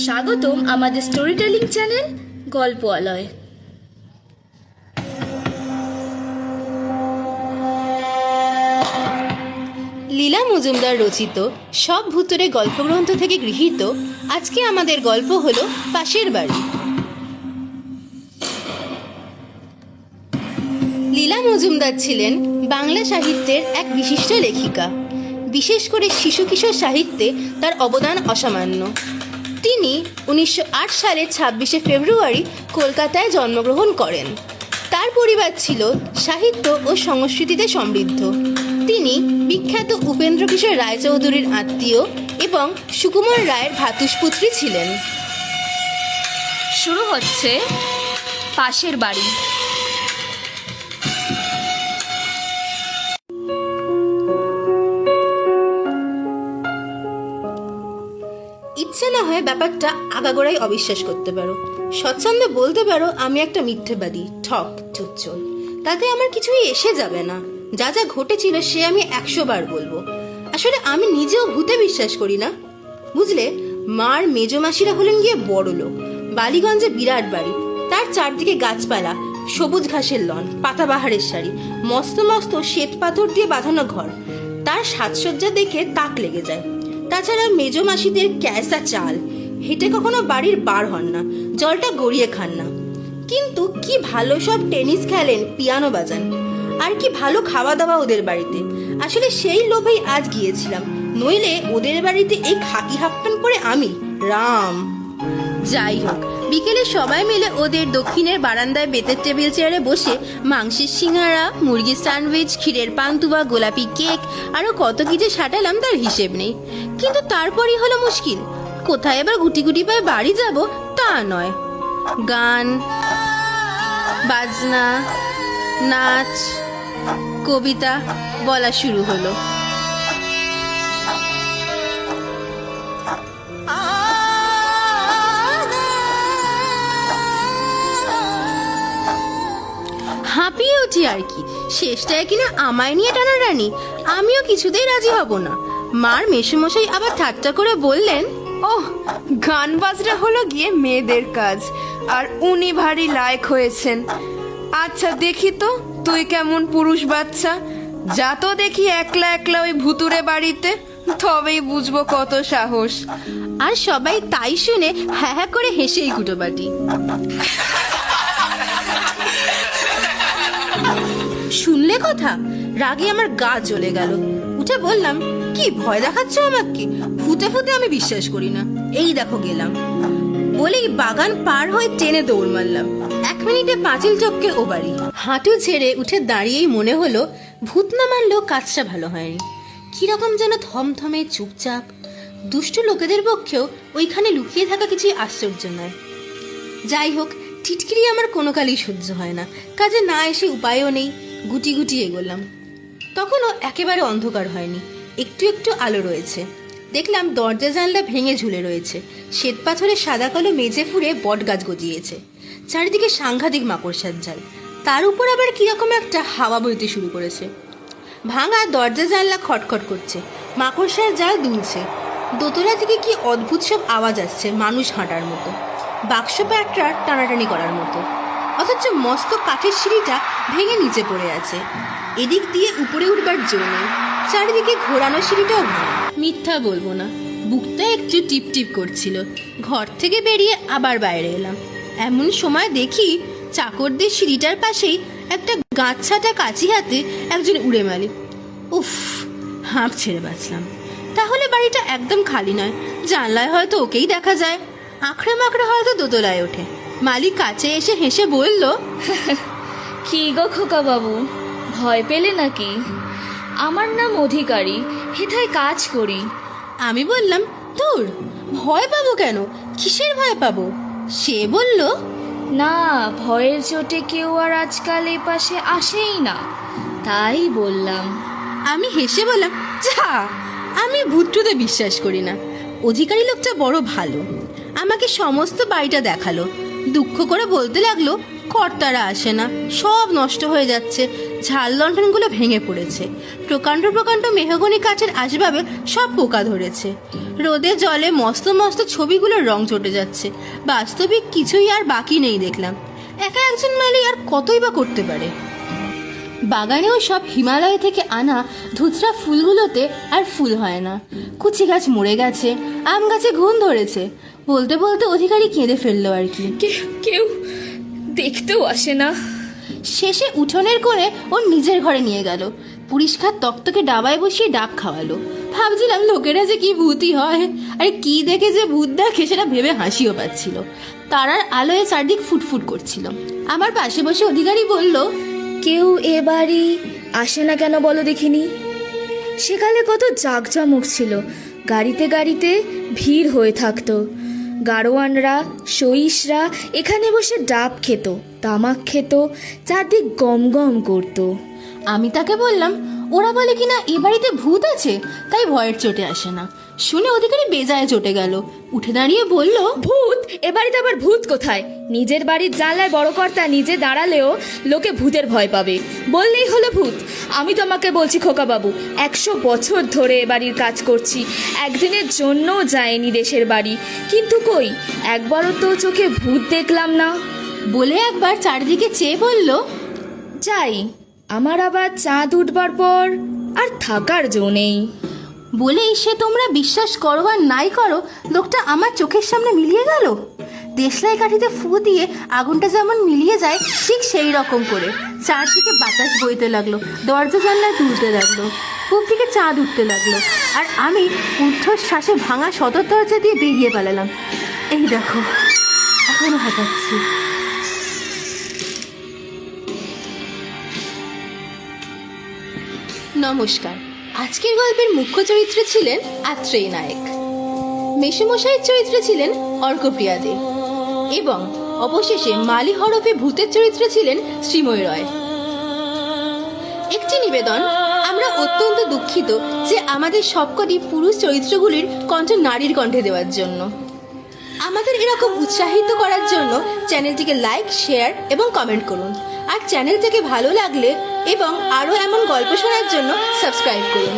স্বাগতম আমাদের story telling channel গল্প আলয়। লীলা মজুমদার রচিত সব ভূতুড়ে গল্পগ্রন্থ থেকে গৃহীত আজকে আমাদের গল্প হলো পাশের বাড়ি। লীলা মজুমদার ছিলেন বাংলা সাহিত্যের এক বিশিষ্ট লেখিকা। বিশেষ করে শিশু কিশোর সাহিত্যে তার অবদান অসামান্য। তিনি 1908 সালের 26শে ফেব্রুয়ারি কলকাতায় জন্মগ্রহণ করেন। তার পরিবার ছিল সাহিত্য ও সংস্কৃতিতে সমৃদ্ধ। তিনি বিখ্যাত উপেন্দ্র কিশোর রায়চৌধুরীর আত্মীয় এবং সুকুমার রায়ের ভ্রাতুষ্পুত্রী ছিলেন। শুরু হচ্ছে পাশের বাড়ি। ইচ্ছে না হয় ব্যাপারটা আগাগোড়াই অবিশ্বাস করতে পারো, স্বচ্ছন্দে বলতে পারো আমি একটা মিথ্যেবাদী, ঠক, চুচ্চল। তাতে আমার কিছুই এসে যাবে না। যা যা ঘটেছিল সে আমি 100 বার বলবো। আসলে আমি নিজেও ভূতে বিশ্বাস করি না, বুঝলে। মার মেজমাসিরা হলেন গিয়ে বড় লোক। বালিগঞ্জে বিরাট বাড়ি, তার চারদিকে গাছপালা, সবুজ ঘাসের লন, পাতাবাহারের শাড়ি, মস্ত মস্ত শ্বেত পাথর দিয়ে বাঁধানো ঘর। তার সাজসজ্জা দেখে তাক লেগে যায়। তাছাড়া মেজমাসিদের ক্যাসা চাল, হেঁটে কখনো বাড়ির বার হন না, জলটা গড়িয়ে খান না। কিন্তু কি ভালো সব টেনিস খেলেন, পিয়ানো বাজান, আর কি ভালো খাওয়া দাওয়া ওদের বাড়িতে। আসলে সেই লোভেই আজ গিয়েছিলাম, নইলে ওদের বাড়িতে এই খাকি হাফ প্যান্ট পরে আমি রাম। যাই হোক, বিকেলে সবাই মিলে ওদের দক্ষিণের বারান্দায় বেতের টেবিল চেয়ারে বসে মাংসের সিঙ্গারা, মুরগির স্যান্ডউইচ, ক্ষীরের পান্তুয়া, গোলাপি কেক আরো কত কি যে সাটালাম তার হিসেব নেই। কিন্তু তারপরই হলো মুশকিল, কোথায় এবার গুটি গুটি পায়ে বাড়ি যাব তা নয়। গান বাজনা, নাচ, কবিতা বলা শুরু হলো। হাঁপিয়ে উঠি আর কি। শেষটায় কিনা আমায় নিয়ে টানাটানি। আমিও কিছুতেই রাজি হব না। মার মেসোমশাই আবার ঠাট্টা করে বললেন, ওহ, গান বাজনা হলো গিয়ে মেয়েদের কাজ, আর উনি ভারী লায়ক হয়েছেন। আচ্ছা দেখি তো তুই কেমন পুরুষ বাচ্চা, যা তো দেখি একলা একলা ওই ভুতুরে বাড়িতে, তবেই বুঝবো কত সাহস। আর সবাই তাই শুনে হ্যাঁ হ্যাঁ করে হেসেই কুটোপাটি। শুনলে কথা, রাগে আমার গা জ্বলে গেল। উঠে বললাম, কি ভয় দেখাচ্ছ আমাকে? ফুটে ফুটে আমি বিশ্বাস করি না। এই দেখো গেলাম বলেই বাগান পার হয়ে ট্রেনে দৌড় মারলাম। 1 মিনিটে পাঁচিল চক্কে ও বাড়ি। হাঁটু ছেড়ে উঠে দাঁড়িয়েই মনে হলো ভূত না মানলেও কাজটা ভালো হয়নি। কিরকম যেন থমথমে চুপচাপ। দুষ্টু লোকেদের পক্ষেও ওইখানে লুকিয়ে থাকা কিছুই আশ্চর্য নয়। যাই হোক, টিটকিরি আমার কোনো কালেই সহ্য হয় না, কাজে না এসে উপায়ও নেই। গুটি গুটি এগোলাম। তখনও একেবারে অন্ধকার হয়নি, একটু একটু আলো রয়েছে। দেখলাম দরজা জানলা ভেঙে ঝুলে রয়েছে। শ্বেত পাথরের সাদা কালো মেঝে ফুঁড়ে বট গাছ গজিয়েছে। চারিদিকে সাংঘাতিক মাকড়সার জাল, তার উপর আবার কিরকম একটা হাওয়া বইতে শুরু করেছে। ভাঙা দরজা জানলা খটখট করছে, মাকড়সার জাল দুলছে। দোতলা থেকে কি অদ্ভুত সব আওয়াজ আসছে, মানুষ হাঁটার মতো, বাক্স প্যাটরা টানাটানি করার মতো। অথচ মস্ত কাঠের সিঁড়িটা ভেঙে নিচে পড়ে আছে। এদিক দিয়ে উপরে উঠবার জন্য চারিদিকে ঘোরানো সিঁড়িটাও ভাঙা। মিথ্যা বলবো না, বুকটা একটু টিপ টিপ করছিল। ঘর থেকে বেরিয়ে আবার বাইরে এলাম। এমন সময় দেখি চাকরদের সিঁড়িটার পাশেই একটা গাছ ছাটা কাঁচি হাতে একজন উড়ে মালি। উফ, হাঁপ ছেড়ে বাঁচলাম। তাহলে বাড়িটা একদম খালি নয়, জানলায় হয়তো ওকেই দেখা যায়। আঁকড়ে মাকড়ে হয়তো দোতলায় ওঠে। মালিক কাছে এসে হেসে বলল, কি গো খোকা বাবু, ভয় পেলে নাকি? আমার নাম অধিকারী, হেথায় কাজ করি। আমি বললাম, ধুর, ভয় পাবো কেন? কিসের ভয় পাবো? সে বলল, না, ভয়ের চোটে কেউ আর আজকাল এ পাশে আসেই না, তাই বললাম। আমি হেসে বললাম, যা, আমি ভূতটুতে বিশ্বাস করি না। অধিকারী লোকটা বড় ভালো, আমাকে সমস্ত বাড়িটা দেখালো। দুঃখ করে বলতে লাগলো, কর্তারা আসে না, সব নষ্ট হয়ে যাচ্ছে, ঝাল লণ্ঠনগুলো ভেঙে পড়েছে, প্রকাণ্ড প্রকাণ্ড মেহগনি কাঠের আসবাবে সব পোকা ধরেছে, রোদে জলে মস্ত মস্ত ছবিগুলোর রং চটে যাচ্ছে। বাস্তবিক কিছুই আর বাকি নেই দেখলাম। একা একজন মালি আর কতই বা করতে পারে। বাগানেও সব হিমালয় থেকে আনা ধুতরা ফুলগুলোতে আর ফুল হয় না। কুচি গাছ মরে গেছে, আম গাছে ঘুণ ধরেছে। বলতে বলতে অধিকারী কেঁদে ফেললো আর কি। কেউ দেখতেও আসে না। শেষে উঠোনের কোণে ওর নিজের ঘরে নিয়ে গেল, পরিষ্কার তক্তকে ডাবায় বসিয়ে ডাব খাওয়ালো। ভাবছিলাম লোকেরা যে কি ভূতই হয়, আর কি দেখে যে ভূত দেখে সেটা ভেবে হাসিও পাচ্ছিল। তারার আলোয় চারদিক ফুটফুট করছিল। আমার পাশে বসে অধিকারী বলল, কেউ এ বাড়ি আসে না কেন বলো দেখিনি? সেকালে কত জাঁকজমক ছিল, গাড়িতে গাড়িতে ভিড় হয়ে থাকতো। গাড়োয়ানরা সইসরা এখানে বসে ডাব খেত, তামাক খেত, চারদিক গম গম করতো। আমি তাকে বললাম, ওরা বলে কিনা এ বাড়িতে ভূত আছে, তাই ভয়ের চোটে আসে না। শুনে অধিকারী বেজায় চটে গেল, উঠে দাঁড়িয়ে বলল, ভূত? এ বাড়িতে আবার ভূত কোথায়? নিজের বাড়ির জানলায় বড় কর্তা নিজে দাঁড়ালেও লোকে ভূতের ভয় পাবে, বললেই হলো ভূত। আমি তোমাকে বলছি খোকা বাবু, 100 বছর ধরে এ বাড়ির কাজ করছি, একদিনের জন্যও যায়নি দেশের বাড়ি, কিন্তু কই একবারও তো চোখে ভূত দেখলাম না। বলে একবার চারদিকে চেয়ে বলল, যাই, আমার আবার চাঁদ উঠবার পর আর থাকার জো নেই। বলেই সে তোমরা বিশ্বাস করো আর নাই করো, লোকটা আমার চোখের সামনে মিলিয়ে গেল। দেশলাই কাঠিতে ফু দিয়ে আগুনটা যেমন মিলিয়ে যায়, ঠিক সেই রকম করে চারদিকে বাতাস বইতে লাগলো, দরজা জানলায় তুলতে লাগলো, পূব দিকে চাঁদ উঠতে লাগলো, আর আমি ঊর্ধ্বশ্বাসে ভাঙা সদর দরজা দিয়ে বেরিয়ে পালালাম। এই দেখো, এখনো হাঁটাচ্ছি। নমস্কার। আজকের গল্পের মুখ্য চরিত্রে ছিলেন আত্রেয়ী নায়েক, মেসোমশাইয়ের চরিত্রে ছিলেন অর্কপ্রিয়া দে, এবং অবশেষে মালি হরফে ভূতের চরিত্রে ছিলেন শ্রীময়ী রয়। একটি নিবেদন, আমরা অত্যন্ত দুঃখিত যে আমাদের সবকটি পুরুষ চরিত্রগুলির কণ্ঠ নারীর কণ্ঠে দেওয়ার জন্য। আমাদের এরকম উৎসাহিত করার জন্য চ্যানেলটিকে লাইক, শেয়ার এবং কমেন্ট করুন। আর চ্যানেলটাকে ভালো লাগলে এবং আরও এমন গল্প শোনার জন্য সাবস্ক্রাইব করুন।